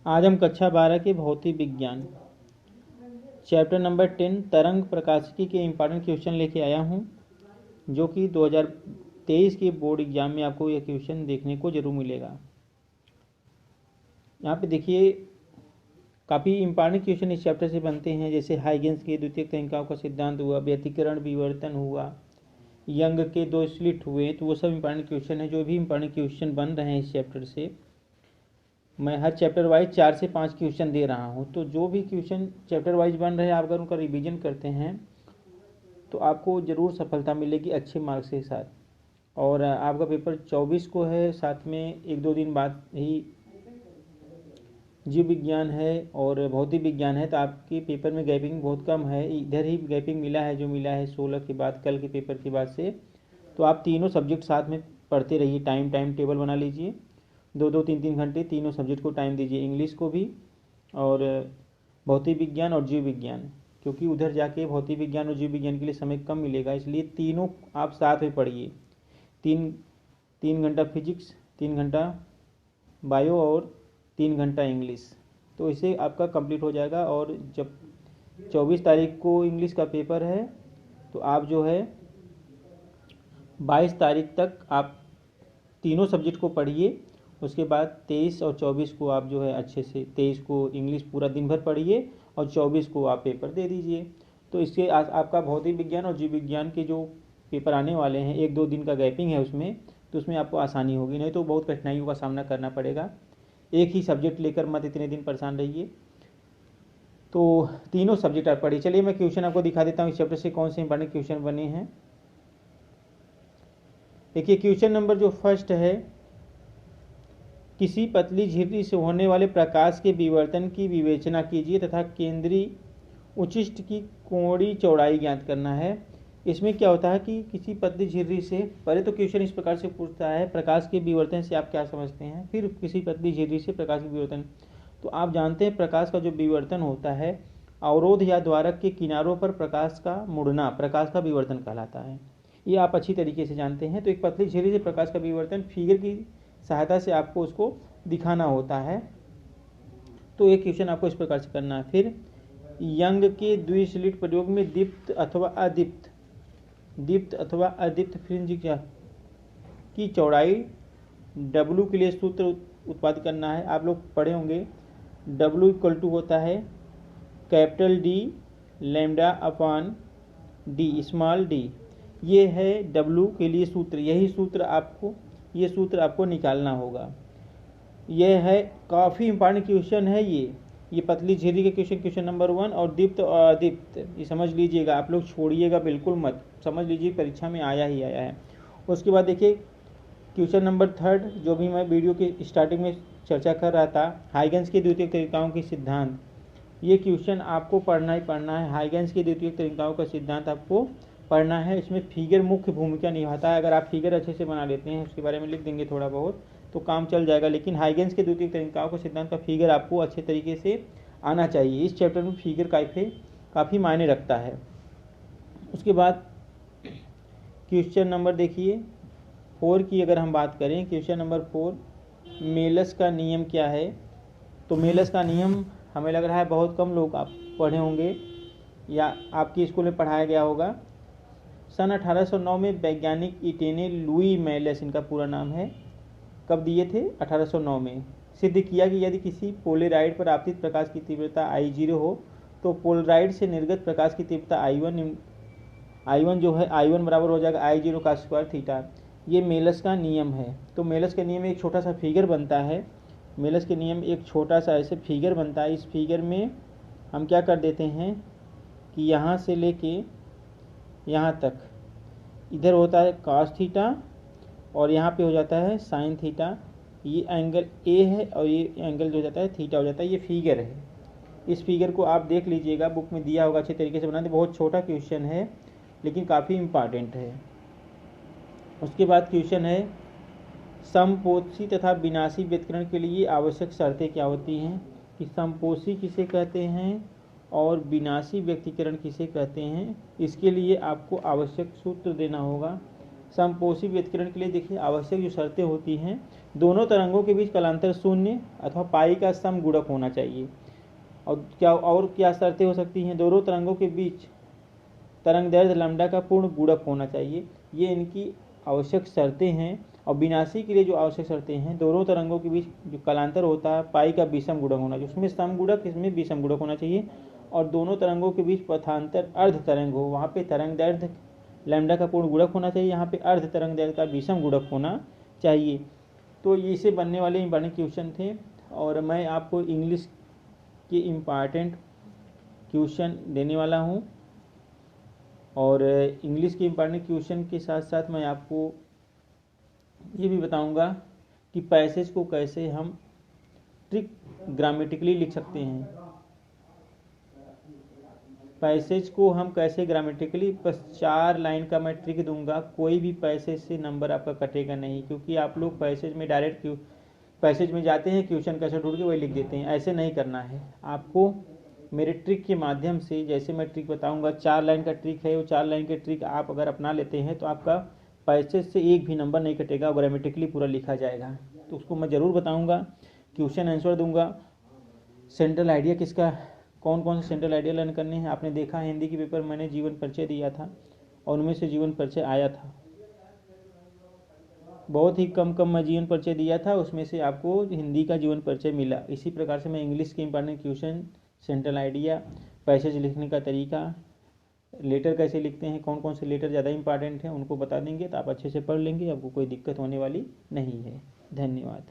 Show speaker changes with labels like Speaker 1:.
Speaker 1: आज हम कक्षा 12 के भौतिक विज्ञान चैप्टर नंबर 10 तरंग प्रकाशिकी के इम्पॉर्टेंट क्वेश्चन लेके आया हूँ, जो कि 2023 के बोर्ड एग्जाम में आपको यह क्वेश्चन देखने को जरूर मिलेगा। यहाँ पे देखिए काफ़ी इम्पॉर्टेंट क्वेश्चन इस चैप्टर से बनते हैं, जैसे हाइगेंस के द्वितीयक तनिकाओं का सिद्धांत हुआ, व्यतिकरण विवर्तन हुआ, यंग के दो स्लिट हुए। तो वो सब इम्पॉर्टेंट क्वेश्चन है। जो भी इम्पॉर्टेंट क्वेश्चन बन रहे हैं इस चैप्टर से, मैं हर चैप्टर वाइज 4 से 5 क्वेश्चन दे रहा हूँ। तो जो भी क्वेश्चन चैप्टर वाइज बन रहे हैं, आप अगर उनका रिवीजन करते हैं तो आपको ज़रूर सफलता मिलेगी अच्छे मार्क्स के साथ। और आपका पेपर 24 को है, साथ में 1-2 दिन बाद ही जीव विज्ञान है और भौतिक विज्ञान है। तो आपके पेपर में गैपिंग बहुत कम है, इधर ही गैपिंग मिला है जो मिला है 16 के बाद, कल के पेपर के बाद से। तो आप तीनों सब्जेक्ट साथ में पढ़ते रहिए, टाइम टेबल बना लीजिए, 2-2, 3-3 घंटे तीनों सब्जेक्ट को टाइम दीजिए, इंग्लिश को भी और भौतिक विज्ञान और जीव विज्ञान, क्योंकि उधर जाके भौतिक विज्ञान और जीव विज्ञान के लिए समय कम मिलेगा, इसलिए तीनों आप साथ में पढ़िए। 3 घंटा फिजिक्स, 3 घंटा बायो और 3 घंटा इंग्लिश। तो इसे आपका कंप्लीट हो जाएगा। और जब 24 तारीख को इंग्लिश का पेपर है, तो आप जो है 22 तारीख तक आप तीनों सब्जेक्ट को पढ़िए। उसके बाद 23 और 24 को आप जो है अच्छे से, 23 को इंग्लिश पूरा दिन भर पढ़िए और 24 को आप पेपर दे दीजिए। तो इससे आपका भौतिक विज्ञान और जीव विज्ञान के जो पेपर आने वाले हैं, 1-2 दिन का गैपिंग है उसमें, तो उसमें आपको आसानी होगी, नहीं तो बहुत कठिनाइयों का सामना करना पड़ेगा। एक ही सब्जेक्ट लेकर मत इतने दिन परेशान रहिए। तो तीनों सब्जेक्ट आप पढ़िए। चलिए मैं क्वेश्चन आपको दिखा देता हूँ इस चैप्टर से कौन से इंपॉर्टेंट क्वेश्चन बने हैं। देखिए क्वेश्चन नंबर जो फर्स्ट है, किसी पतली झिर्री से होने वाले प्रकाश के विवर्तन की विवेचना कीजिए तथा केंद्रीय उच्छिष्ट की कोणीय चौड़ाई ज्ञात करना है। इसमें क्या होता है कि किसी पतली झिर्री से, पहले तो क्वेश्चन इस प्रकार से पूछता है प्रकाश के विवर्तन से आप क्या समझते हैं, फिर किसी पतली झिर्री से प्रकाश के विवर्तन। तो आप जानते हैं प्रकाश का जो विवर्तन होता है, अवरोध या द्वारक के किनारों पर प्रकाश का मुड़ना प्रकाश का विवर्तन कहलाता है। ये आप अच्छी तरीके से जानते हैं। तो एक पतली झिर्री से प्रकाश का विवर्तन फिगर की सहायता से आपको उसको दिखाना होता है। तो एक क्वेश्चन आपको इस प्रकार से करना है। फिर यंग के द्विस्लिट प्रयोग में दीप्त अथवा अदीप्त फ्रिंज की चौड़ाई W के लिए सूत्र उत्पादित करना है। आप लोग पढ़े होंगे, W = होता है capital D lambda upon D small d। ये है W के लिए सूत्र, ये सूत्र आपको निकालना होगा। यह है काफ़ी इंपॉर्टेंट क्वेश्चन है ये पतली झिर्री के क्वेश्चन नंबर 1 और दीप्त और अदीप्त, ये समझ लीजिएगा, आप लोग छोड़िएगा बिल्कुल मत, समझ लीजिए परीक्षा में आया ही आया है। उसके बाद देखिए क्वेश्चन नंबर 3, जो भी मैं वीडियो के स्टार्टिंग में चर्चा कर रहा था, हाइगेंस के द्वितीयक तनिकाओं के सिद्धांत। ये क्वेश्चन आपको पढ़ना ही पढ़ना है। हाइगेंस के द्वितीयक तनिकाओं का सिद्धांत आपको पढ़ना है। इसमें फिगर मुख्य भूमिका निभाता है। अगर आप फिगर अच्छे से बना लेते हैं, उसके बारे में लिख देंगे थोड़ा बहुत, तो काम चल जाएगा। लेकिन हाइगेंस के द्वितीयक तनिकाओं का सिद्धांत का फिगर आपको अच्छे तरीके से आना चाहिए। इस चैप्टर में फिगर काफ़ी मायने रखता है। उसके बाद क्वेश्चन नंबर देखिए 4 की अगर हम बात करें, क्वेश्चन नंबर 4, मेलस का नियम क्या है। तो मेलस का नियम हमें लग रहा है बहुत कम लोग आप पढ़े होंगे या आपके स्कूल में पढ़ाया गया होगा। सन 1809 में वैज्ञानिक इटेने लुई मेलस, इनका पूरा नाम है, कब दिए थे, 1809 में, सिद्ध किया कि यदि किसी पोलेराइड पर आपतित प्रकाश की तीव्रता I0 हो तो पोलराइड से निर्गत प्रकाश की तीव्रता I1 जो है, I1 बराबर हो जाएगा I0 का स्क्वायर थीटा। ये मेलस का नियम है। तो मेलस के नियम में एक छोटा सा फिगर बनता है। मेलस के नियम एक छोटा सा ऐसे फिगर बनता है। इस फिगर में हम क्या कर देते हैं कि यहाँ से लेके यहाँ तक इधर होता है cos थीटा और यहाँ पे हो जाता है sin थीटा। ये एंगल A है और ये एंगल जो हो जाता है थीटा हो जाता है। ये फिगर है। इस फिगर को आप देख लीजिएगा, बुक में दिया होगा, अच्छे तरीके से बना दे। बहुत छोटा क्वेश्चन है लेकिन काफ़ी इम्पॉर्टेंट है। उसके बाद क्वेश्चन है, समपोषी तथा विनाशी व्यतिकरण के लिए आवश्यक शर्तें क्या होती हैं, कि समपोषी किसे कहते हैं और विनाशी व्यतिकरण किसे कहते हैं। इसके लिए आपको आवश्यक सूत्र देना होगा। समपोषी व्यतिकरण के लिए देखिए आवश्यक जो शर्तें होती हैं, दोनों तरंगों के बीच कलांतर शून्य अथवा पाई का सम गुणक होना चाहिए। और क्या शर्तें हो सकती हैं? दोनों तरंगों के बीच तरंग दैर्ध्य लैम्डा का पूर्ण गुणक होना चाहिए। ये इनकी आवश्यक शर्तें हैं। और विनाशी के लिए जो आवश्यक शर्तें हैं, दोनों तरंगों के बीच जो कलांतर होता है पाई का विषम गुणक होना चाहिए, उसमें सम गुणक, इसमें विषम गुणक होना चाहिए। और दोनों तरंगों के बीच पथांतर अर्ध तरंग हो, वहाँ पे तरंग दैर्ध्य लैम्डा का पूर्ण गुणक होना चाहिए, यहाँ पे अर्ध तरंग दैर्ध्य का विषम गुणक होना चाहिए। तो ये से बनने वाले इंपॉर्टेंट क्वेश्चन थे। और मैं आपको इंग्लिश के इम्पॉर्टेंट क्वेश्चन देने वाला हूँ। और इंग्लिश के इम्पॉर्टेंट क्वेश्चन के साथ साथ मैं आपको ये भी बताऊंगा कि पैसेज को कैसे हम ट्रिक ग्रामेटिकली लिख सकते हैं। पैसेज को हम कैसे ग्रामेटिकली, बस 4 लाइन का मैं ट्रिक दूंगा। कोई भी पैसेज से नंबर आपका कटेगा नहीं, क्योंकि आप लोग पैसेज में डायरेक्ट पैसेज में जाते हैं, क्वेश्चन कैसे ढूंढ के वही लिख देते हैं। ऐसे नहीं करना है आपको। मेरे ट्रिक के माध्यम से, जैसे मैं ट्रिक बताऊंगा, 4 लाइन का ट्रिक है, वो 4 लाइन के ट्रिक आप अगर अपना लेते हैं तो आपका पैसेज से एक भी नंबर नहीं कटेगा, ग्रामेटिकली पूरा लिखा जाएगा। तो उसको मैं ज़रूर बताऊंगा, क्वेश्चन आंसर दूंगा। सेंट्रल आइडिया किसका, कौन कौन से सेंट्रल आइडिया लर्न करने हैं। आपने देखा हिंदी के पेपर मैंने जीवन परिचय दिया था और उनमें से जीवन परिचय आया था। बहुत ही कम मैं जीवन परिचय दिया था, उसमें से आपको हिंदी का जीवन परिचय मिला। इसी प्रकार से मैं इंग्लिश के important question, central idea, passage लिखने का तरीका, लेटर कैसे लिखते हैं, कौन कौन से लेटर ज़्यादा इंपॉर्टेंट हैं, उनको बता देंगे तो आप अच्छे से पढ़ लेंगे। आपको कोई दिक्कत होने वाली नहीं है। धन्यवाद।